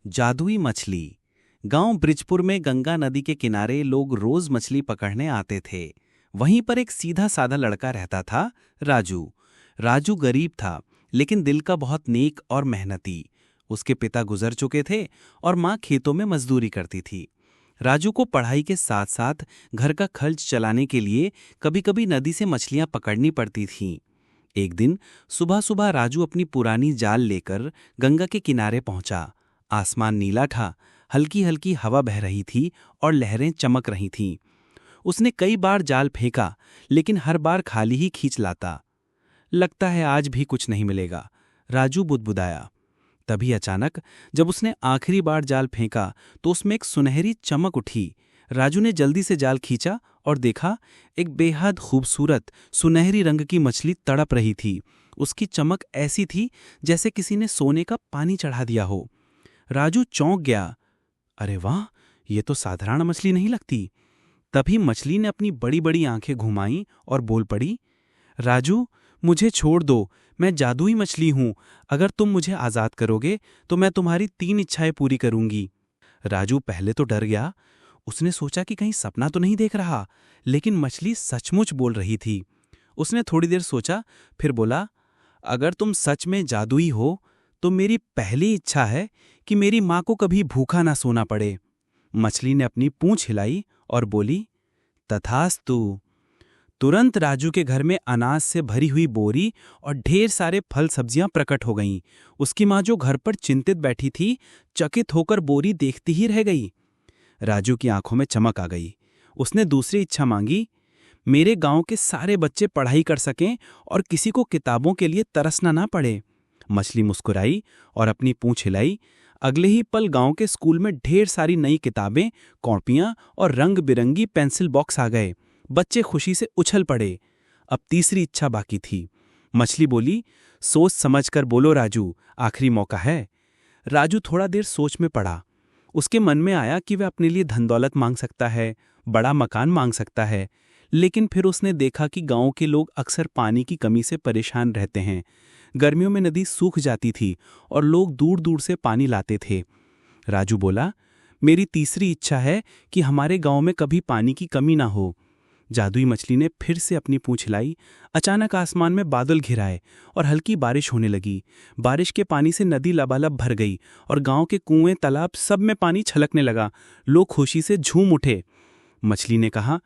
जादुई मछली। गांव ब्रिजपुर में गंगा नदी के किनारे लोग रोज मछली पकड़ने आते थे। वहीं पर एक सीधा साधा लड़का रहता था, राजू। राजू गरीब था, लेकिन दिल का बहुत नेक और मेहनती। उसके पिता गुजर चुके थे और माँ खेतों में मजदूरी करती थी। राजू को पढ़ाई के साथ साथ घर का खर्च चलाने के लिए कभी-कभी नदी से मछलियां पकड़नी पड़ती थीं। एक दिन सुबह सुबह राजू अपनी पुरानी जाल लेकर गंगा के किनारे पहुंचा। आसमान नीला था, हल्की हल्की हवा बह रही थी और लहरें चमक रही थीं। उसने कई बार जाल फेंका, लेकिन हर बार खाली ही खींच लाता। लगता है आज भी कुछ नहीं मिलेगा, राजू बुदबुदाया। तभी अचानक जब उसने आखिरी बार जाल फेंका तो उसमें एक सुनहरी चमक उठी। राजू ने जल्दी से जाल खींचा और देखा, एक बेहद खूबसूरत सुनहरी रंग की मछली तड़प रही थी। उसकी चमक ऐसी थी जैसे किसी ने सोने का पानी चढ़ा दिया हो। राजू चौंक गया। अरे वाह, ये तो साधारण मछली नहीं लगती। तभी मछली ने अपनी बड़ी बड़ी आंखें घुमाईं और बोल पड़ी, राजू, मुझे छोड़ दो, मैं जादुई मछली हूं। अगर तुम मुझे आजाद करोगे तो मैं तुम्हारी 3 इच्छाएं पूरी करूंगी। राजू पहले तो डर गया। उसने सोचा कि कहीं सपना तो नहीं देख रहा, लेकिन मछली सचमुच बोल रही थी। उसने थोड़ी देर सोचा, फिर बोला, अगर तुम सच में जादुई हो तो मेरी पहली इच्छा है कि मेरी माँ को कभी भूखा ना सोना पड़े। मछली ने अपनी पूंछ हिलाई और बोली, तथास्तु। तुरंत राजू के घर में अनाज से भरी हुई बोरी और ढेर सारे फल सब्जियां प्रकट हो गईं। उसकी माँ, जो घर पर चिंतित बैठी थी, चकित होकर बोरी देखती ही रह गई। राजू की आंखों में चमक आ गई। उसने दूसरी इच्छा मांगी, मेरे गांव के सारे बच्चे पढ़ाई कर सकें और किसी को किताबों के लिए तरसना ना पड़े। मछली मुस्कुराई और अपनी पूंछ हिलाई। अगले ही पल गांव के स्कूल में ढेर सारी नई किताबें, कॉपियां और रंग बिरंगी पेंसिल बॉक्स आ गए। बच्चे खुशी से उछल पड़े। अब तीसरी इच्छा बाकी थी। मछली बोली, सोच समझकर बोलो राजू, आखिरी मौका है। राजू थोड़ा देर सोच में पड़ा। उसके मन में आया कि वह अपने लिए धन दौलत मांग सकता है, बड़ा मकान मांग सकता है। लेकिन फिर उसने देखा कि गांव के लोग अक्सर पानी की कमी से परेशान रहते हैं। गर्मियों में नदी सूख जाती थी और लोग दूर दूर से पानी लाते थे। राजू बोला, मेरी तीसरी इच्छा है कि हमारे गांव में कभी पानी की कमी ना हो। जादुई मछली ने फिर से अपनी पूंछ हिलाई। अचानक आसमान में बादल घिर आए और हल्की बारिश होने लगी। बारिश के पानी से नदी लबालब भर गई और गांव के कुएं, तालाब सब में पानी छलकने लगा। लोग खुशी से झूम उठे। मछली ने कहा,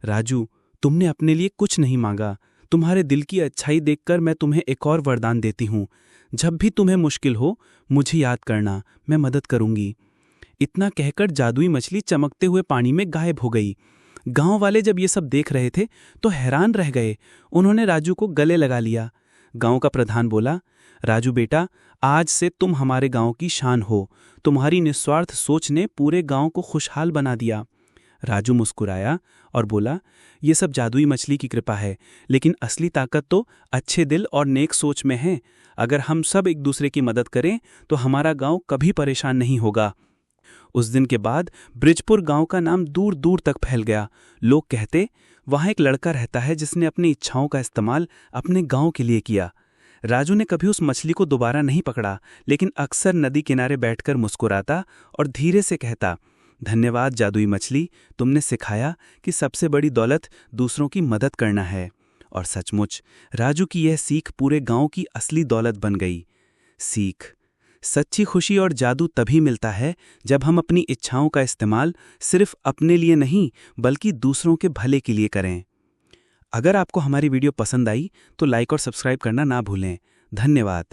राजू, तुमने अपने लिए कुछ नहीं मांगा। तुम्हारे दिल की अच्छाई देखकर मैं तुम्हें एक और वरदान देती हूँ। जब भी तुम्हें मुश्किल हो, मुझे याद करना, मैं मदद करूंगी। इतना कहकर जादुई मछली चमकते हुए पानी में गायब हो गई। गांव वाले जब ये सब देख रहे थे तो हैरान रह गए। उन्होंने राजू को गले लगा लिया। गांव का प्रधान बोला, राजू बेटा, आज से तुम हमारे गांव की शान हो। तुम्हारी निस्वार्थ सोच ने पूरे गांव को खुशहाल बना दिया। राजू मुस्कुराया और बोला, ये सब जादुई मछली की कृपा है, लेकिन असली ताकत तो अच्छे दिल और नेक सोच में है। अगर हम सब एक दूसरे की मदद करें तो हमारा गांव कभी परेशान नहीं होगा। उस दिन के बाद ब्रिजपुर गांव का नाम दूर दूर तक फैल गया। लोग कहते, वहां एक लड़का रहता है जिसने अपनी इच्छाओं का इस्तेमाल अपने गांव के लिए किया। राजू ने कभी उस मछली को दोबारा नहीं पकड़ा, लेकिन अक्सर नदी किनारे बैठकर मुस्कुराता और धीरे से कहता, धन्यवाद जादुई मछली, तुमने सिखाया कि सबसे बड़ी दौलत दूसरों की मदद करना है। और सचमुच राजू की यह सीख पूरे गांव की असली दौलत बन गई। सीख, सच्ची खुशी और जादू तभी मिलता है जब हम अपनी इच्छाओं का इस्तेमाल सिर्फ अपने लिए नहीं, बल्कि दूसरों के भले के लिए करें। अगर आपको हमारी वीडियो पसंद आई तो लाइक और सब्सक्राइब करना ना भूलें। धन्यवाद।